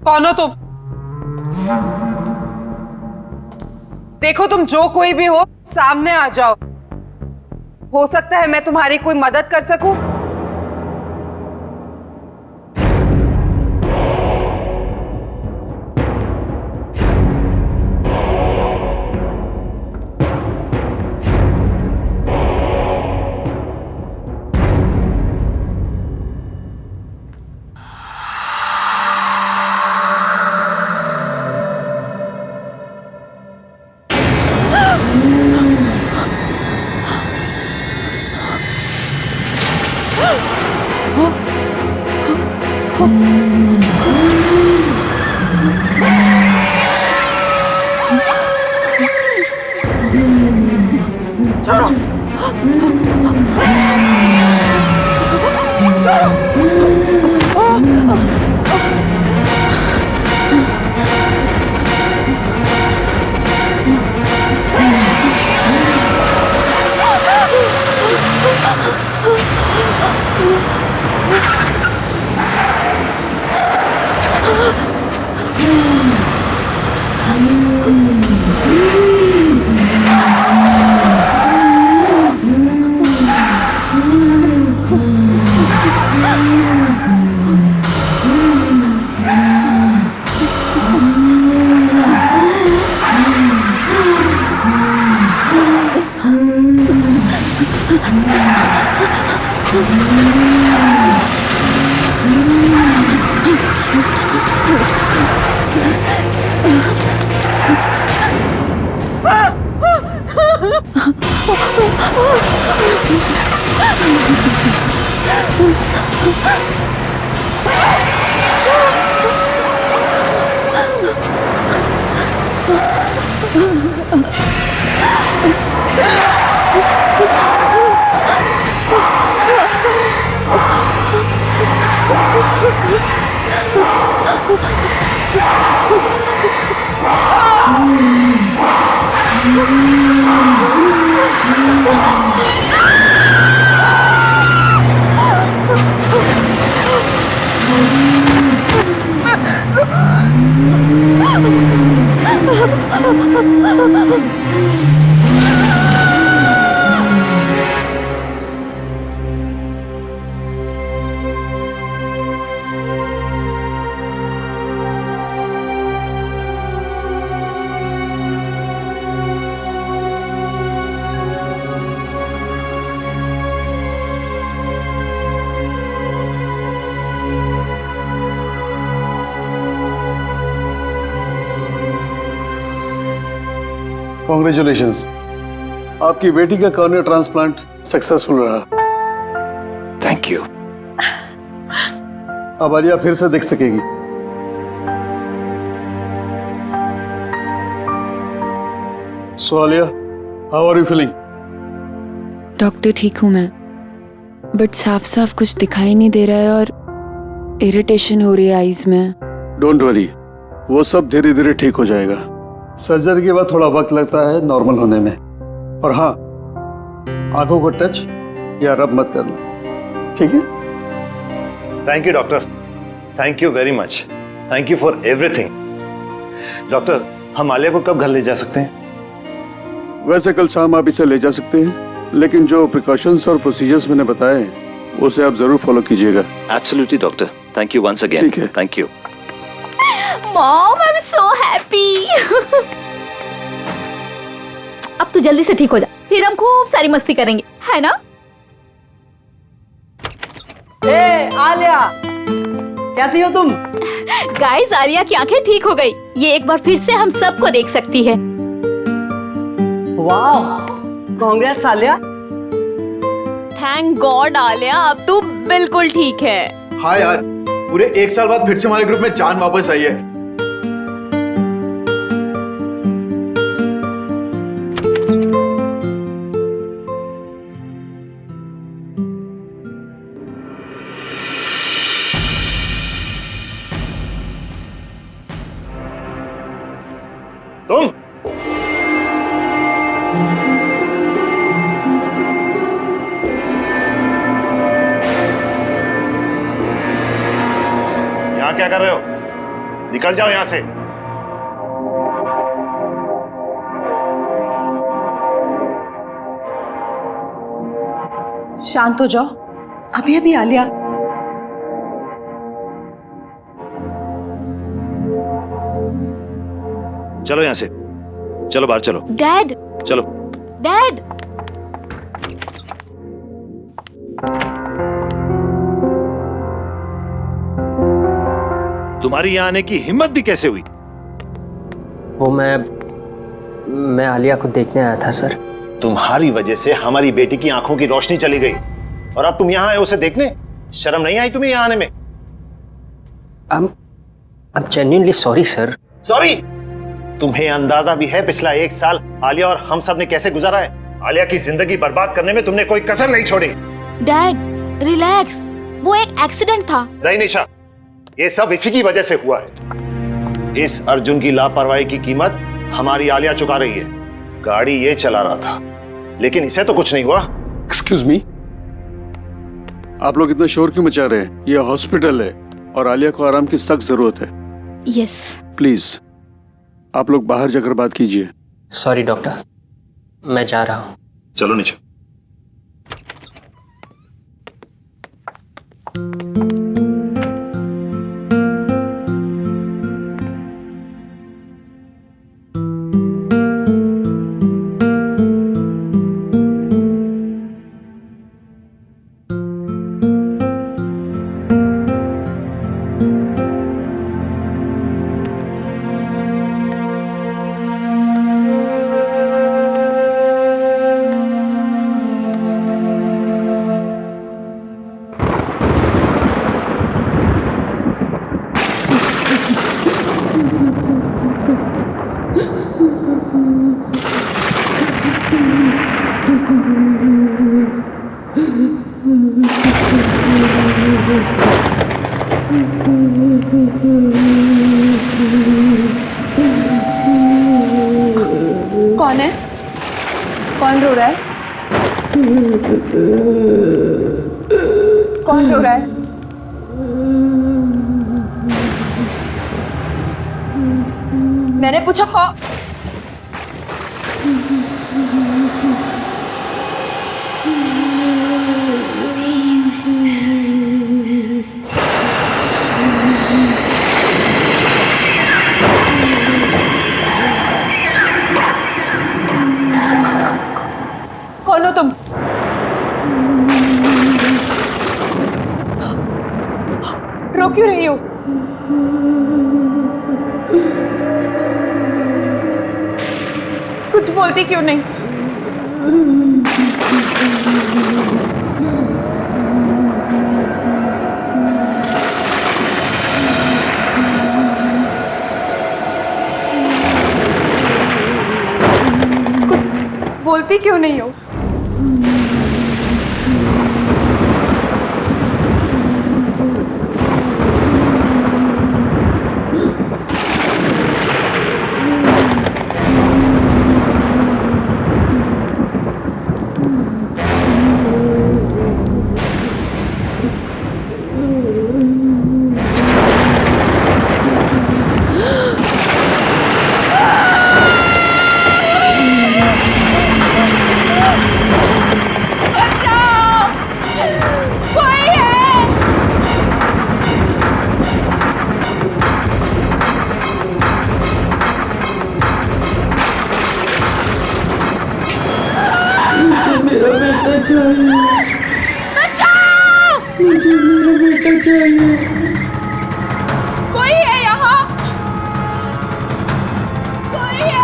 कौन हो तुम? देखो तुम जो कोई भी हो, सामने आ जाओ। हो सकता है मैं तुम्हारी कोई मदद कर सकूं। कॉन्ग्रेचुलेशंस, आपकी बेटी का कॉर्निया ट्रांसप्लांट सक्सेसफुल रहा। Thank you. अब आलिया फिर से देख सकेगी। So Alia, how are you feeling? Doctor ठीक हूँ मैं, बट साफ साफ कुछ दिखाई नहीं दे रहा है और इरिटेशन हो रही है आईज में। डोंट वरी, वो सब धीरे धीरे ठीक हो जाएगा। सर्जरी के बाद थोड़ा वक्त लगता है नॉर्मल होने में। और हाँ, आंखों को टच या रब मत करना, ठीक है? Thank you doctor, thank you very much, thank you for everything. Doctor, हम आलिया को कब घर ले जा सकते हैं? वैसे कल शाम आप इसे ले जा सकते हैं, लेकिन जो प्रिकॉशंस और प्रोसीजर्स मैंने बताए उसे आप जरूर फॉलो कीजिएगा। Absolutely doctor, thank you once again. ठीक है। Thank you. Mom, I am so happy. अब तू जल्दी से ठीक हो जा, फिर हम खूब सारी मस्ती करेंगे, है ना? ए आलिया, कैसी हो तुम? गाइस, आलिया की आंखें ठीक हो गई। ये एक बार फिर से हम सबको देख सकती है। वाह, congrats Alia. Thank God Alia, अब तू बिल्कुल ठीक है। हाँ यार, पूरे 1 साल बाद फिर से हमारे ग्रुप में जान वापस आई है। तुम यहाँ क्या कर रहे हो? निकल जाओ यहां से। शांत हो जाओ, अभी अभी आलिया। चलो यहां से, चलो बाहर चलो, डैड, चलो। डैड, तुम्हारी यहां आने की हिम्मत भी कैसे हुई? वो मैं आलिया को देखने आया था सर। तुम्हारी वजह से हमारी बेटी की आंखों की रोशनी चली गई और अब तुम यहां आए उसे देखने? शर्म नहीं आई तुम्हें यहां आने में? I'm genuinely sorry sir. Sorry? तुम्हें अंदाजा भी है पिछला 1 साल आलिया और हम सब ने कैसे गुजारा है? आलिया की जिंदगी बर्बाद करने में तुमने कोई कसर नहीं छोड़ी। डैड रिलैक्स, वो एक एक्सीडेंट था। नहीं निशा, ये सब इसी की वजह से हुआ है। इस अर्जुन की लापरवाही की कीमत हमारी आलिया चुका रही है। गाड़ी ये चला रहा था, लेकिन इसे तो कुछ नहीं हुआ। एक्सक्यूज मी, आप लोग इतना शोर क्यों मचा रहे हैं? ये हॉस्पिटल है और आलिया को आराम की सख्त जरूरत है। यस। प्लीज आप लोग बाहर जाकर बात कीजिए। सॉरी डॉक्टर, मैं जा रहा हूँ। चलो निशा। कौन है? कौन रो रहा है? कौन रो रहा है? मैंने पूछा कौन? कौन हो तुम? रो क्यों रही हो? कुछ बोलती क्यों नहीं? कुछ बोलती क्यों नहीं हो? कोई है यहाँ? कोई है?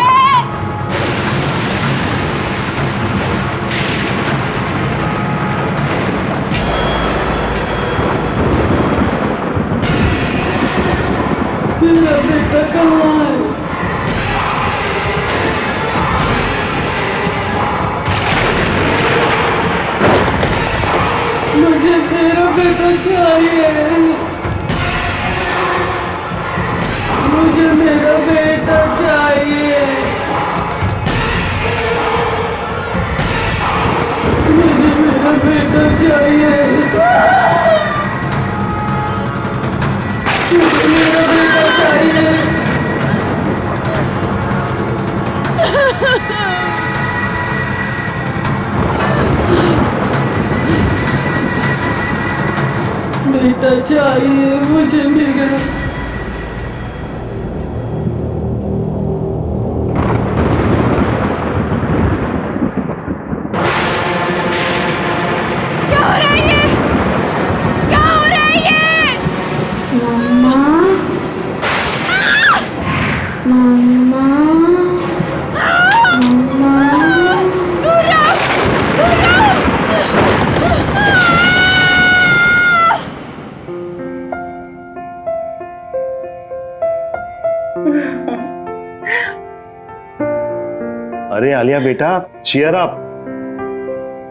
मेरा बेटा कहाँ है? मुझे मेरा बेटा चाहिए। मुझे मेरा बेटा चाहिए। मुझे मेरा बेटा चाहिए। मुझे मेरा बेटा चाहिए। चाहिए मुझे मेरा। क्या हो रहा है ये? क्या हो रहा है ये? दूर रहो! दूर रहो! अरे आलिया बेटा, चीयर अप।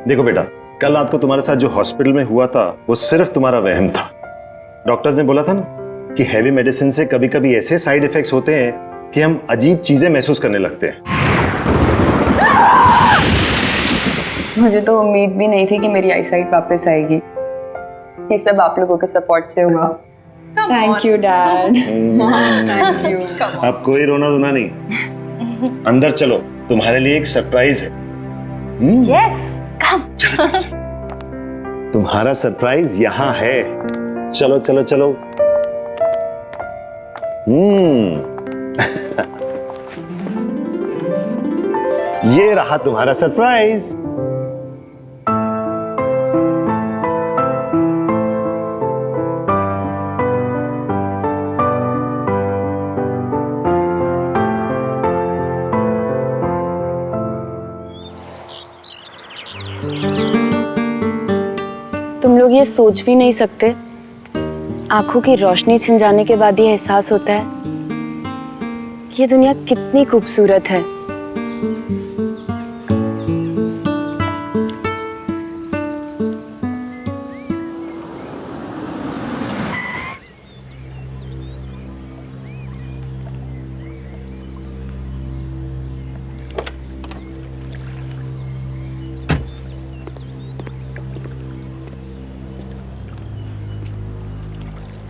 देखो बेटा, कल रात को तुम्हारे साथ जो हॉस्पिटल में हुआ था वो सिर्फ तुम्हारा वहम था। डॉक्टर्स ने बोला था ना कि हैवी मेडिसिन से कभी कभी ऐसे साइड इफेक्ट्स होते हैं कि हम अजीब चीजें महसूस करने लगते हैं। मुझे तो उम्मीद भी नहीं थी कि मेरी आईसाइट वापस आएगी। ये सब आप लोगों के सपोर्ट से हुआ। Thank you dad. Thank you. अब कोई रोना धोना नहीं, अंदर चलो, तुम्हारे लिए एक सरप्राइज है। Yes come. चलो चलो चलो, तुम्हारा सरप्राइज यहाँ है। चलो चलो चलो। ये रहा तुम्हारा सरप्राइज। तुम लोग ये सोच भी नहीं सकते, आंखों की रोशनी छिन जाने के बाद ये एहसास होता है कि ये दुनिया कितनी खूबसूरत है।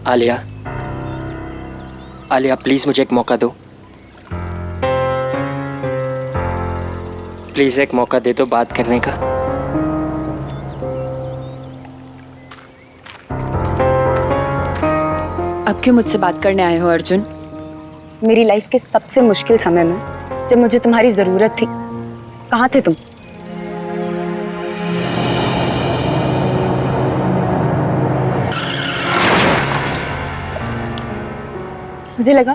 आलिया, आलिया प्लीज मुझे एक मौका दो। प्लीज एक मौका दे दो बात करने का। अब क्यों मुझसे बात करने आए हो अर्जुन? मेरी लाइफ के सबसे मुश्किल समय में जब मुझे तुम्हारी जरूरत थी, कहाँ थे तुम? मुझे लगा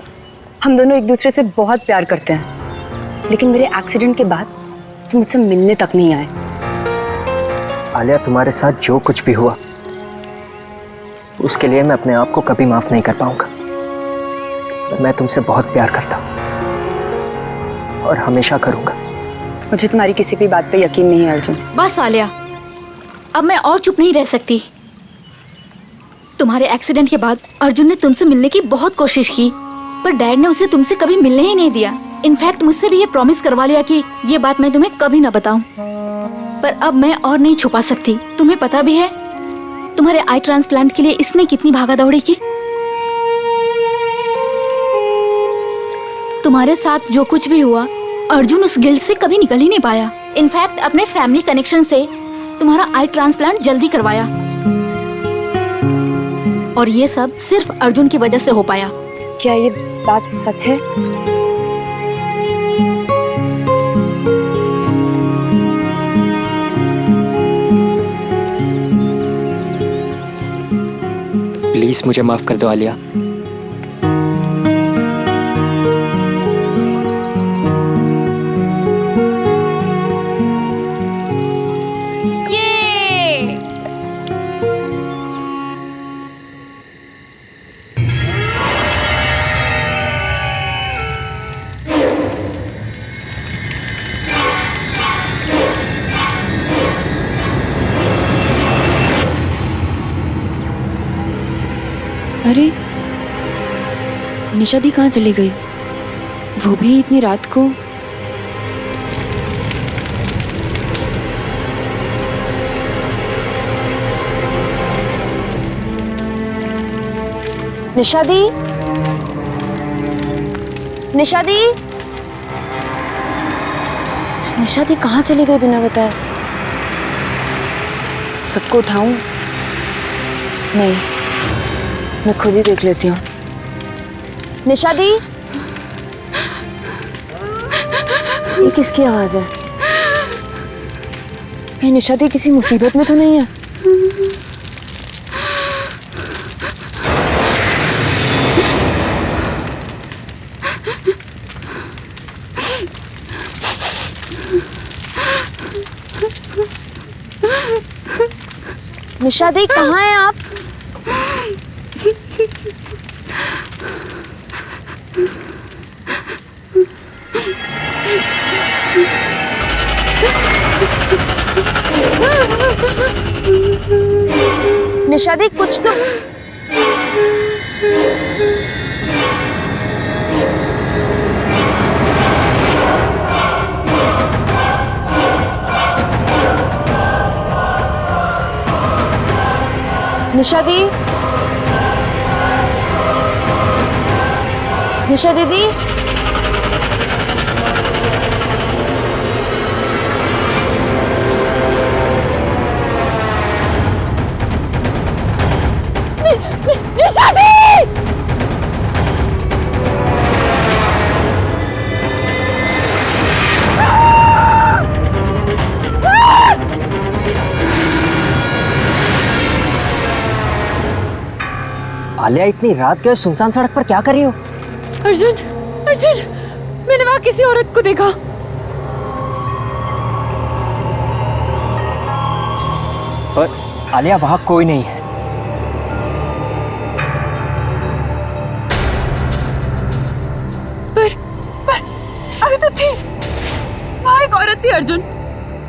हम दोनों एक दूसरे से बहुत प्यार करते हैं, लेकिन मेरे एक्सीडेंट के बाद तुम मुझसे मिलने तक नहीं आए। आलिया, तुम्हारे साथ जो कुछ भी हुआ उसके लिए मैं अपने आप को कभी माफ नहीं कर पाऊंगा। मैं तुमसे बहुत प्यार करता हूं और हमेशा करूंगा। मुझे तुम्हारी किसी भी बात पे यकीन नहीं है अर्जुन। बस आलिया, अब मैं और चुप नहीं रह सकती। तुम्हारे एक्सीडेंट के बाद अर्जुन ने तुमसे मिलने की बहुत कोशिश की, पर डैड ने उसे तुमसे कभी मिलने ही नहीं दिया। इनफैक्ट मुझसे भी ये प्रॉमिस करवा लिया कि ये बात मैं तुम्हें कभी ना बताऊं। पर अब मैं और नहीं छुपा सकती। तुम्हें पता भी है तुम्हारे आई ट्रांसप्लांट के लिए इसने कितनी भागा दौड़ी की। तुम्हारे साथ जो कुछ भी हुआ, अर्जुन उस गिल्ट से कभी निकल ही नहीं पाया। इनफैक्ट अपने फैमिली कनेक्शन से तुम्हारा आई ट्रांसप्लांट जल्दी करवाया, और ये सब सिर्फ अर्जुन की वजह से हो पाया। क्या ये बात सच है? प्लीज मुझे माफ कर दो आलिया। अरे निशा दी कहाँ चली गई? वो भी इतनी रात को? निशा दी, निशा दी, निशा दी कहाँ चली गई बिना बताए? सबको उठाऊं? नहीं, मैं खुद ही देख लेती हूँ। निशा दी, ये किसकी आवाज है? कहीं निशा दी किसी मुसीबत में तो नहीं है? निशा दी कहाँ हैं आप? निशा दी कुछ तो निशा दी, निशा दीदी, निशा दी! आलिया, इतनी रात के सुनसान सड़क पर क्या कर रही हो? अर्जुन, अर्जुन, मैंने वहां किसी औरत को देखा। पर आलिया, वहां कोई नहीं है। पर अभी तो थी, वहां एक औरत थी अर्जुन।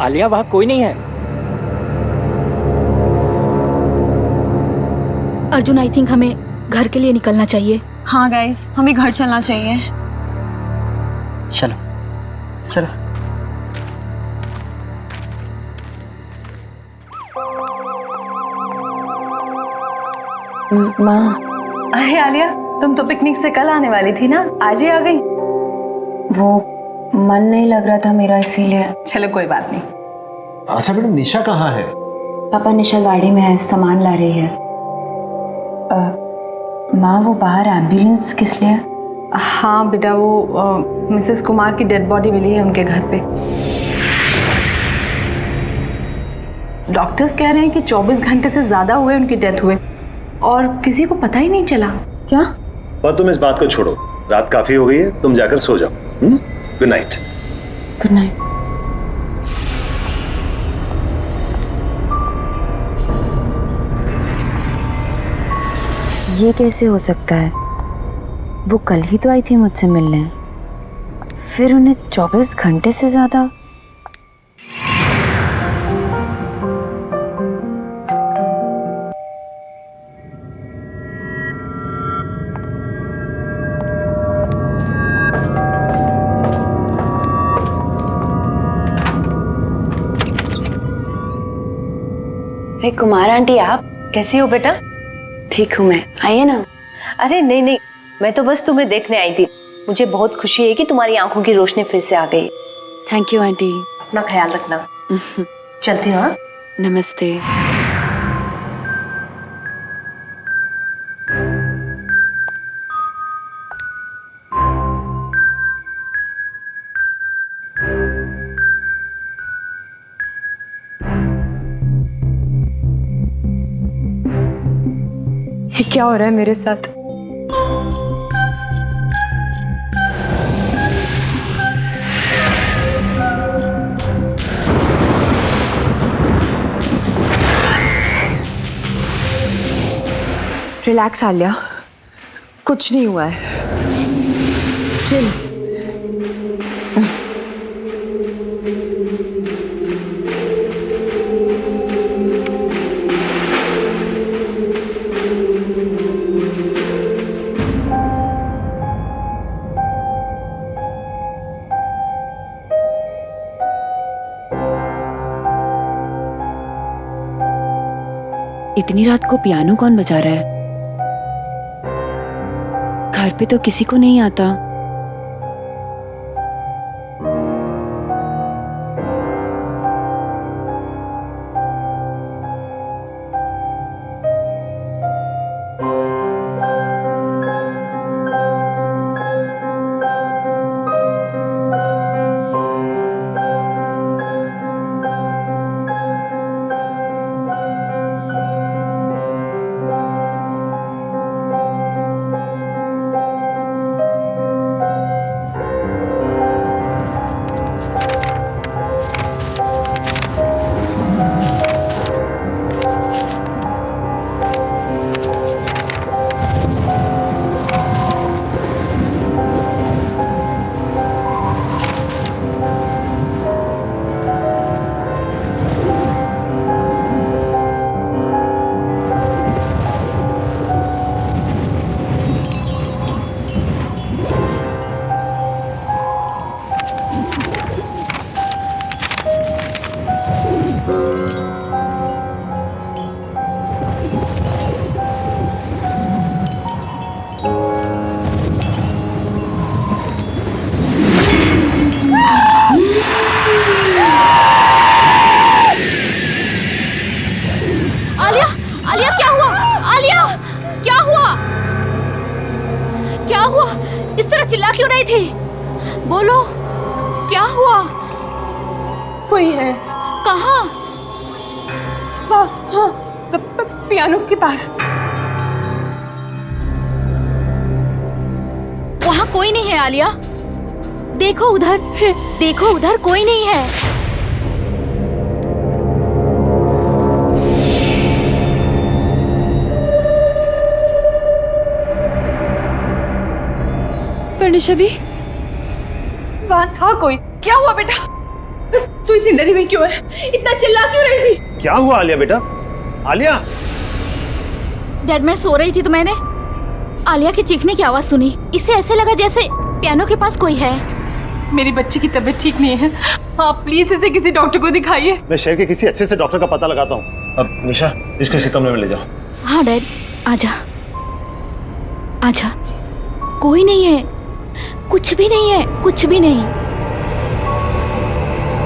आलिया, वहां कोई नहीं है। अर्जुन, आई थिंक हमें घर के लिए निकलना चाहिए। हाँ गाइस, हमें घर चलना चाहिए। चलो चलो। माँ, अरे आलिया, तुम तो पिकनिक से कल आने वाली थी ना, आज ही आ गई? वो मन नहीं लग रहा था मेरा, इसीलिए। चलो कोई बात नहीं। अच्छा बेटा, निशा कहाँ है? पापा, निशा गाड़ी में है, सामान ला रही है। माँ, वो बाहर एम्बुलेंस किस लिए? हाँ बेटा, वो मिसेस कुमार की डेड बॉडी मिली है उनके घर पे। डॉक्टर्स कह रहे हैं कि 24 घंटे से ज्यादा हुए उनकी डेथ हुए और किसी को पता ही नहीं चला। क्या? पर तुम इस बात को छोड़ो, रात काफी हो गई है, तुम जाकर सो जाओ। Good night. Good night. ये कैसे हो सकता है? वो कल ही तो आई थी मुझसे मिलने, फिर उन्हें 24 घंटे से ज्यादा। अरे कुमार आंटी, आप कैसी हो बेटा? ठीक हूँ मैं, आइए ना। अरे नहीं नहीं, मैं तो बस तुम्हें देखने आई थी। मुझे बहुत खुशी है कि तुम्हारी आंखों की रोशनी फिर से आ गई। Thank you aunty. अपना ख्याल रखना। चलती हूँ। नमस्ते। ये क्या हो रहा है मेरे साथ? रिलैक्स आलिया, कुछ नहीं हुआ है। चिल। इतनी रात को पियानो कौन बजा रहा है? घर पे तो किसी को नहीं आता। कहाँ? हाँ, पियानो के पास। वहाँ कोई नहीं है आलिया। देखो उधर, देखो उधर कोई नहीं है। पर निशा दी, वहाँ था कोई। क्या हुआ बेटा? तू इतनी डरी हुई क्यों है? इतना चिल्ला क्यों रही थी? क्या हुआ आलिया बेटा? आलिया! डैड, मैं सो रही थी तो मैंने आलिया की चीखने की आवाज सुनी। इससे ऐसे लगा जैसे पियानो के पास कोई है। मेरी बच्ची की तबीयत ठीक नहीं है, आप प्लीज इसे किसी डॉक्टर को दिखाइए। मैं शहर के किसी अच्छे से डॉक्टर का पता लगाता हूँ। अब निशा, इसको इसी कमरे में ले जाओ। हाँ डैड, आजा आजा। कोई नहीं है, कुछ भी नहीं है, कुछ भी नहीं,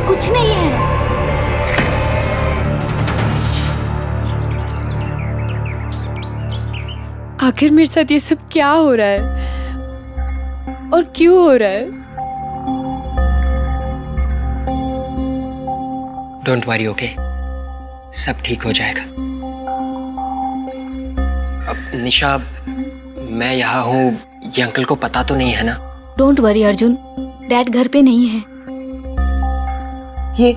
कुछ नहीं है। आखिर मेरे साथ ये सब क्या हो रहा है और क्यों हो रहा है? Don't worry, okay? सब ठीक हो जाएगा। अब निशा, मैं यहाँ हूँ, ये अंकल को पता तो नहीं है ना? डोंट वरी अर्जुन, डैड घर पे नहीं है। ये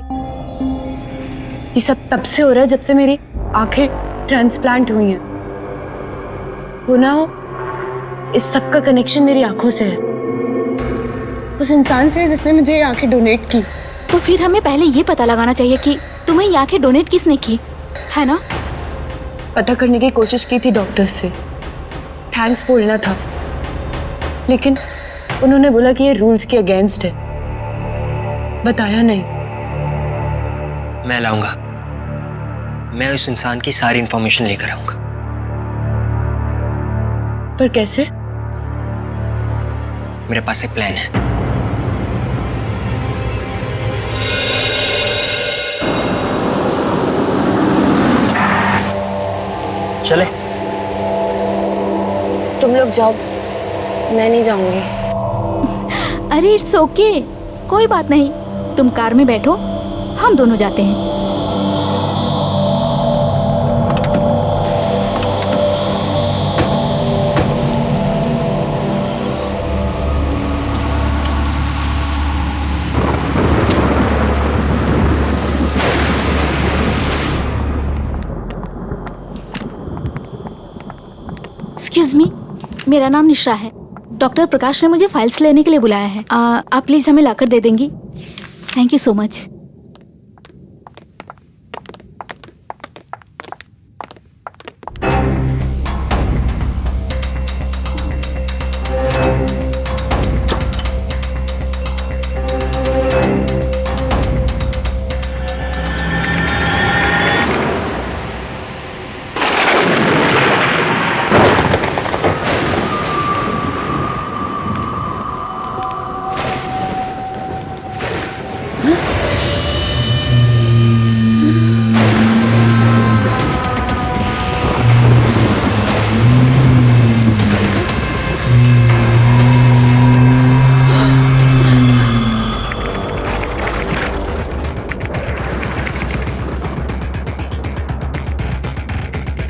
सब तब से हो रहा है जब से मेरी आंखें ट्रांसप्लांट हुई हैं। वो ना, इस सब का कनेक्शन मेरी आंखों से है, उस इंसान से जिसने मुझे ये आंखें डोनेट की। तो फिर हमें पहले ये पता लगाना चाहिए कि तुम्हें ये आंखें डोनेट किसने की, है ना? पता करने की कोशिश की थी डॉक्टर्स से, थैंक्स बोलना था, लेकिन उन्होंने बोला कि ये रूल्स के अगेंस्ट है, बताया नहीं। मैं लाऊंगा, मैं उस इंसान की सारी इंफॉर्मेशन लेकर आऊंगा। पर कैसे? मेरे पास एक प्लान है। चले? तुम लोग जाओ, मैं नहीं जाऊंगी। अरे इट्स ओके, कोई बात नहीं। तुम कार में बैठो, हम दोनों जाते हैं। एक्सक्यूज मी, मेरा नाम निशा है। डॉक्टर प्रकाश ने मुझे फाइल्स लेने के लिए बुलाया है। आप प्लीज हमें लाकर दे देंगी? Thank you so much.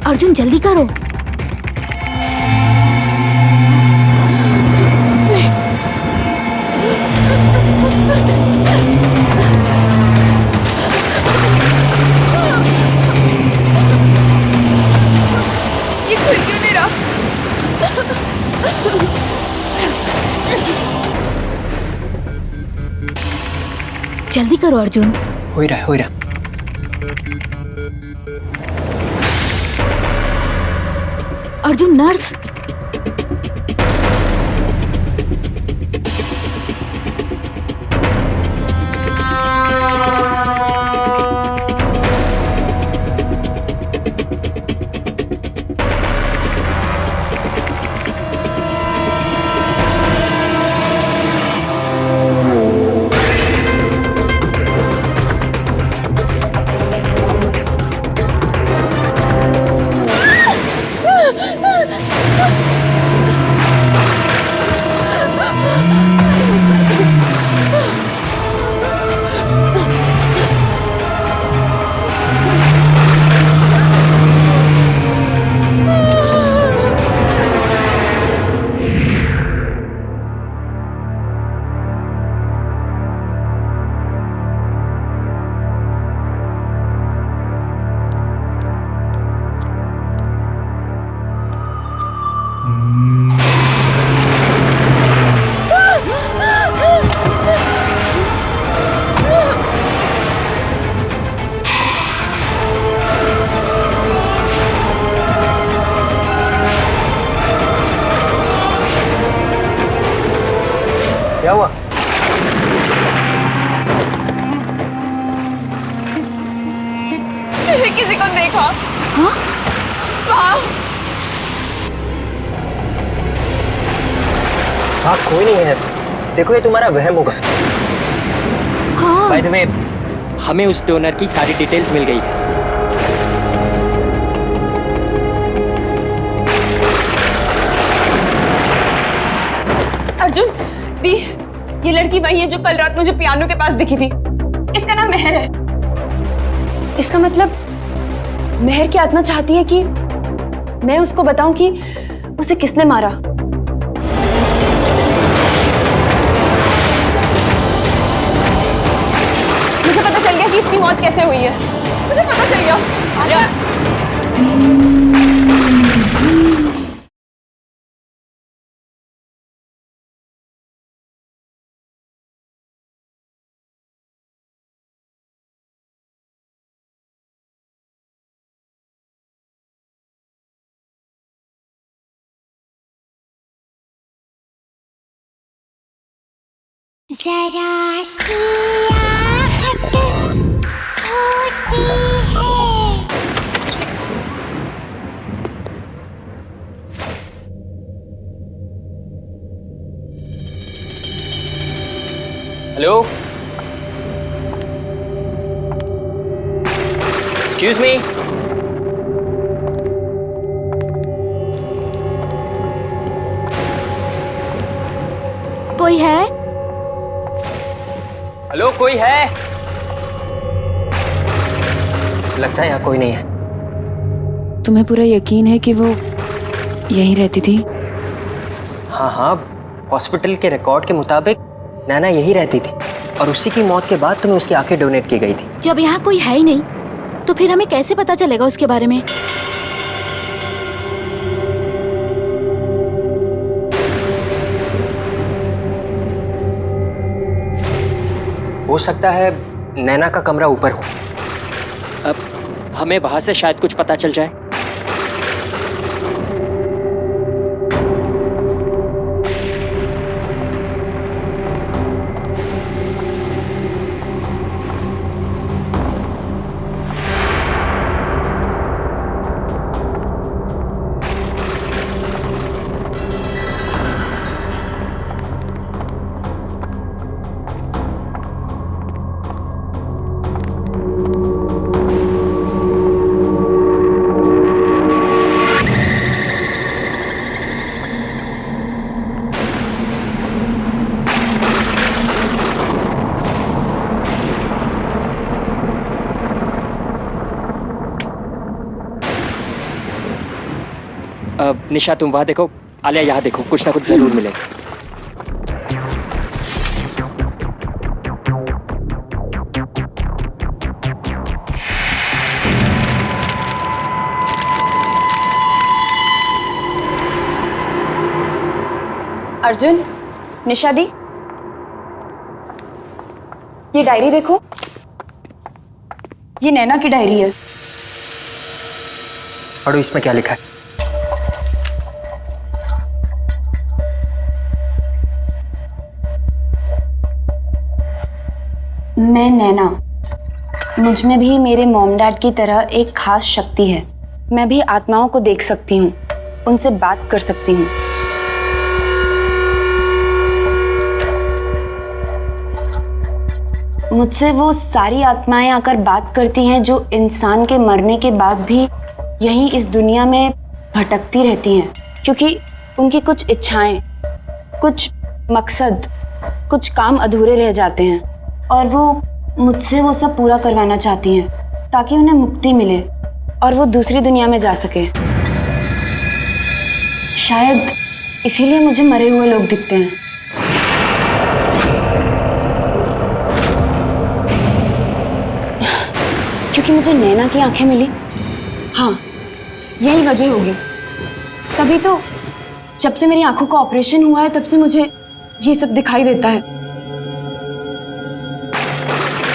Arjun जल्दी करो। ये खुल क्यों नहीं रहा? जल्दी करो अर्जुन। हो ही रहा है, हो ही रहा। अर्जुन, नर्स। किसी को देखा। हाँ? वहाँ हाँ कोई नहीं है, देखो ये तुम्हारा वहम होगा। हाँ। बाय द वे, हमें उस डोनर की सारी डिटेल्स मिल गई है। अर्जुन, दी, ये लड़की वही है जो कल रात मुझे पियानो के पास दिखी थी। इसका नाम मेहर है। इसका मतलब मेहर की आत्मा चाहती है कि मैं उसको बताऊं कि उसे किसने मारा। मुझे पता चल गया कि इसकी मौत कैसे हुई है। मुझे पता चल गया। जरा सी आहट होती है। Hello, excuse me. कोई है? हेलो, कोई है? लगता है यहाँ कोई नहीं है। तुम्हें पूरा यकीन है कि वो यहीं रहती थी? हाँ हाँ, हॉस्पिटल के रिकॉर्ड के मुताबिक नैना यही रहती थी और उसी की मौत के बाद तुम्हें उसकी आंखें डोनेट की गई थी। जब यहाँ कोई है ही नहीं तो फिर हमें कैसे पता चलेगा उसके बारे में? हो सकता है नैना का कमरा ऊपर हो। अब हमें वहां से शायद कुछ पता चल जाए। निशा, तुम वहां देखो, आलिया यहाँ देखो, कुछ ना कुछ जरूर मिलेगा। अर्जुन, निशा दी, ये डायरी देखो, ये नैना की डायरी है। पढ़ो, इसमें क्या लिखा है? मैं नैना, मुझ में भी मेरे मॉम डैड की तरह एक खास शक्ति है। मैं भी आत्माओं को देख सकती हूँ, उनसे बात कर सकती हूँ। मुझसे वो सारी आत्माएं आकर बात करती हैं जो इंसान के मरने के बाद भी यहीं इस दुनिया में भटकती रहती हैं, क्योंकि उनकी कुछ इच्छाएं, कुछ मकसद, कुछ काम अधूरे रह जाते हैं और वो मुझसे वो सब पूरा करवाना चाहती हैं ताकि उन्हें मुक्ति मिले और वो दूसरी दुनिया में जा सके। शायद इसीलिए मुझे मरे हुए लोग दिखते हैं। क्योंकि मुझे नैना की आंखें मिली। हाँ, यही वजह होगी। तभी तो जब से मेरी आंखों का ऑपरेशन हुआ है तब से मुझे ये सब दिखाई देता है।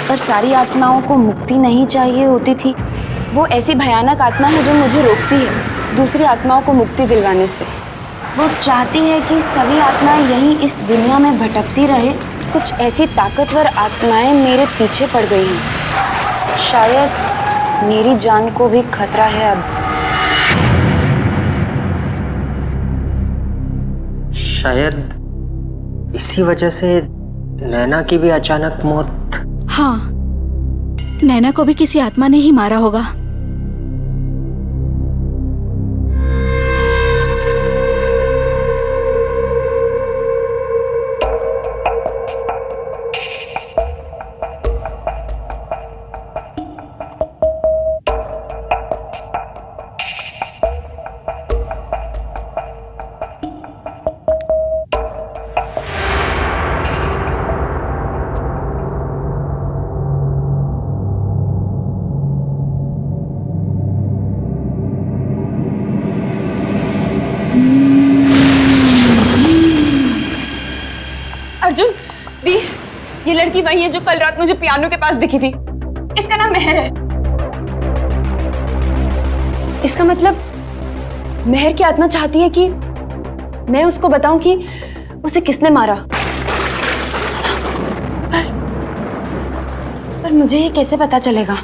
पर सारी आत्माओं को मुक्ति नहीं चाहिए होती थी। वो ऐसी भयानक आत्मा है जो मुझे रोकती है दूसरी आत्माओं को मुक्ति दिलवाने से। वो चाहती है कि सभी आत्माएं यहीं इस दुनिया में भटकती रहे। कुछ ऐसी ताकतवर आत्माएं मेरे पीछे पड़ गई हैं। शायद मेरी जान को भी खतरा है अब। शायद इसी वजह से नैना की भी अचानक मौत। हाँ, नैना को भी किसी आत्मा ने ही मारा होगा। अर्जुन, दी, ये लड़की वही है जो कल रात मुझे पियानो के पास दिखी थी। इसका नाम मेहर है। इसका मतलब मेहर की आत्मा चाहती है कि मैं उसको बताऊं कि उसे किसने मारा। पर मुझे ये कैसे पता चलेगा?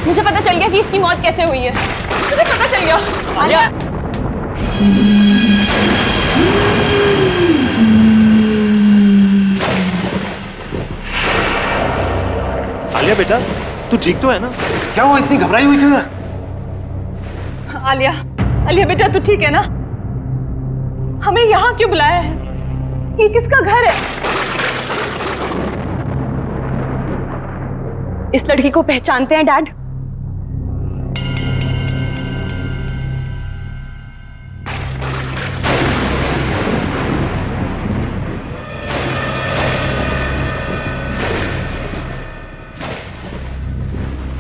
मुझे पता चल गया कि इसकी मौत कैसे हुई है। मुझे पता चल गया। आलिया, आलिया बेटा, तू ठीक तो है ना? क्या हुआ, इतनी घबराई हुई क्यों है? आलिया, आलिया बेटा तू ठीक है ना? हमें यहाँ क्यों बुलाया है? ये किसका घर है? इस लड़की को पहचानते हैं डैड?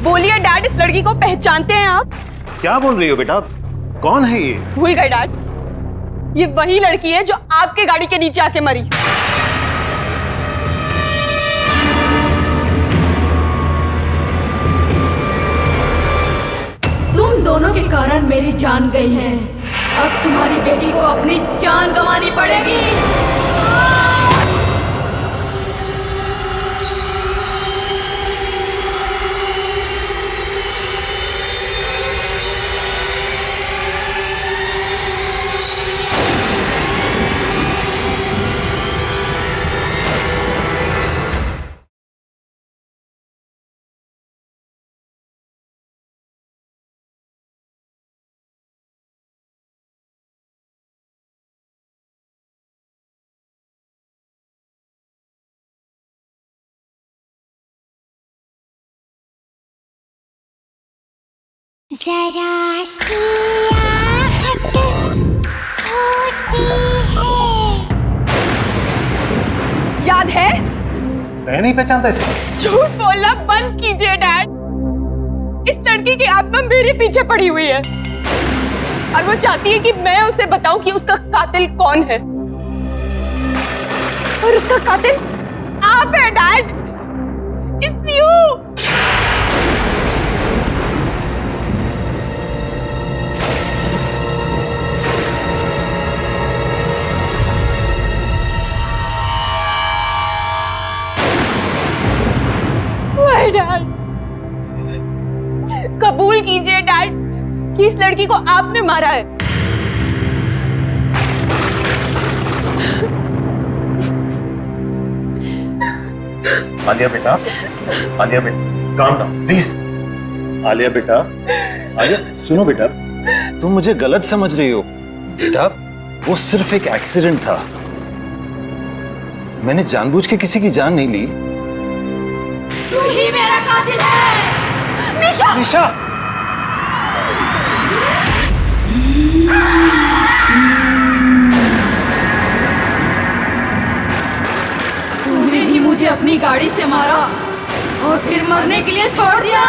बोलिए डैड, इस लड़की को पहचानते हैं आप? क्या बोल रही हो बेटा? कौन है ये? भूल गए डैड, ये वही लड़की है जो आपके गाड़ी के नीचे आके मरी। तुम दोनों के कारण मेरी जान गई है। अब तुम्हारी बेटी को अपनी जान गंवानी पड़ेगी। जरा सी आहट होती है। याद है? मैं नहीं पहचानता इसे। झूठ बोलना बंद कीजिए डैड। इस लड़की की आत्मा मेरे पीछे पड़ी हुई है और वो चाहती है कि मैं उसे बताऊं कि उसका कातिल कौन है। और उसका कातिल आप है डैड। It's you. डैड, कबूल कीजिए डैड कि इस लड़की को आपने मारा है। आलिया बेटा, आलिया बेटा, काम डाउन प्लीज। आलिया बेटा, आलिया सुनो बेटा, तुम मुझे गलत समझ रही हो। बेटा, वो सिर्फ एक एक्सीडेंट था। मैंने जानबूझ के किसी की जान नहीं ली। तू ही मेरा कातिल है। निशा! निशा! तूने ही मुझे अपनी गाड़ी से मारा और फिर मरने के लिए छोड़ दिया।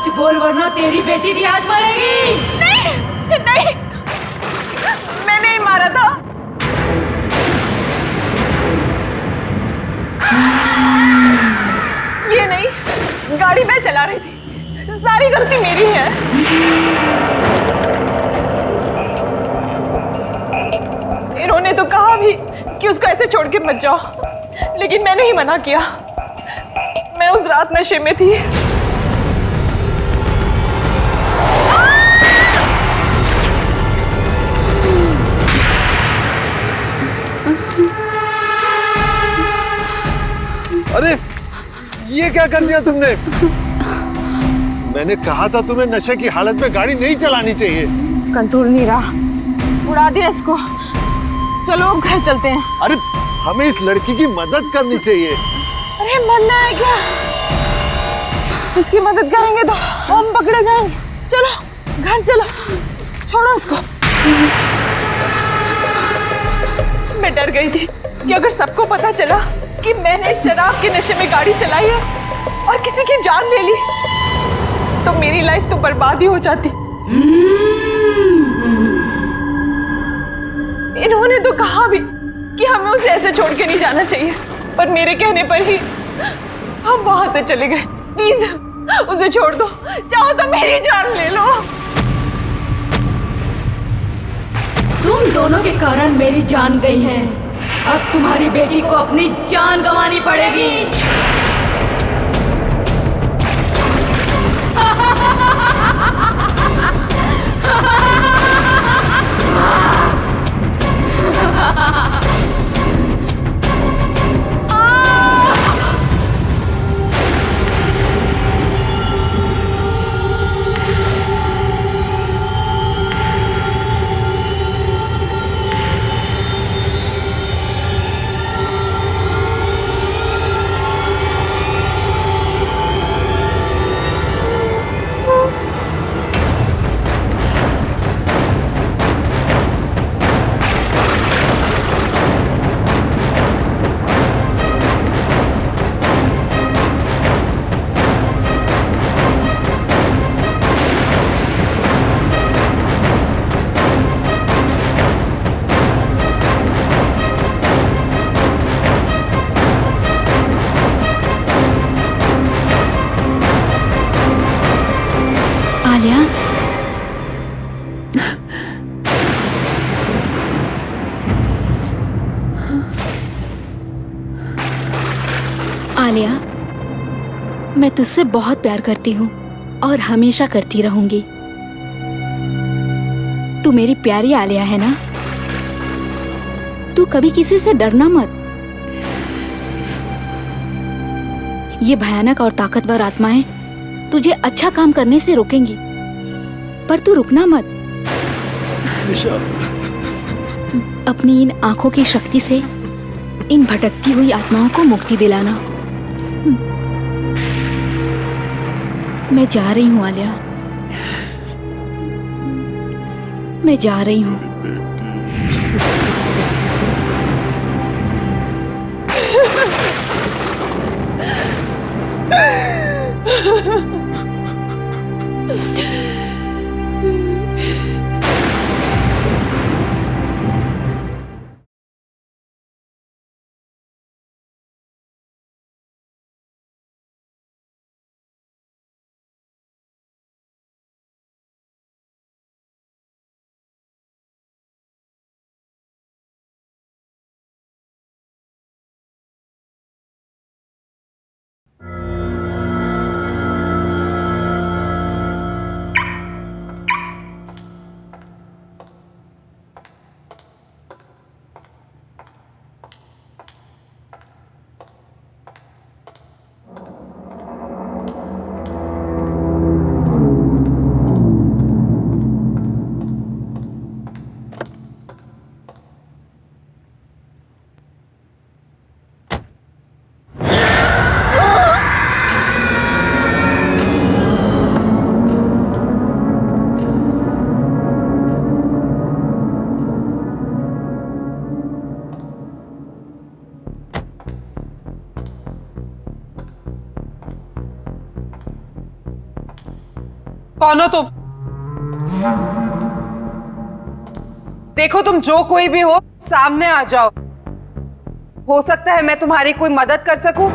सच बोल वरना तेरी बेटी भी आज मरेगी। नहीं नहीं, मैंने ही मारा था। ये नहीं, गाड़ी मैं चला रही थी, सारी गलती मेरी है। इन्होंने तो कहा भी कि उसको ऐसे छोड़ के मत जाओ, लेकिन मैंने ही मना किया। मैं उस रात नशे में थी। अरे ये क्या कर दिया तुमने? मैंने कहा था तुम्हें नशे की हालत में गाड़ी नहीं चलानी चाहिए। कंट्रोल नहीं रहा, उड़ा दिया इसको। चलो अब घर चलते हैं। अरे हमें इस लड़की की मदद करनी चाहिए। अरे मरना है क्या? इसकी मदद करेंगे तो हम पकड़े जाएंगे। चलो घर चलो, छोड़ो उसको। मैं डर गई थी कि अगर सबको पता चला कि मैंने शराब के नशे में गाड़ी चलाई है और किसी की जान ले ली, तो मेरी लाइफ तो बर्बाद ही हो जाती। इन्होंने तो कहा भी कि हमें उसे ऐसे छोड़ के नहीं जाना चाहिए, पर मेरे कहने पर ही हम वहां से चले गए। प्लीज उसे छोड़ दो, चाहो तो मेरी जान ले लो। तुम दोनों के कारण मेरी जान गई है, अब तुम्हारी बेटी को अपनी जान गंवानी पड़ेगी। आलिया, आलिया, मैं तुझसे बहुत प्यार करती हूँ और हमेशा करती रहूंगी। तू मेरी प्यारी आलिया है ना? तू कभी किसी से डरना मत। ये भयानक और ताकतवर आत्माएं तुझे अच्छा काम करने से रोकेंगी, पर तू रुकना मत। अपनी इन आंखों की शक्ति से इन भटकती हुई आत्माओं को मुक्ति दिलाना। मैं जा रही हूँ आलिया, मैं जा रही हूँ। कौन हो तुम? देखो तुम जो कोई भी हो सामने आ जाओ। हो सकता है मैं तुम्हारी कोई मदद कर सकूं।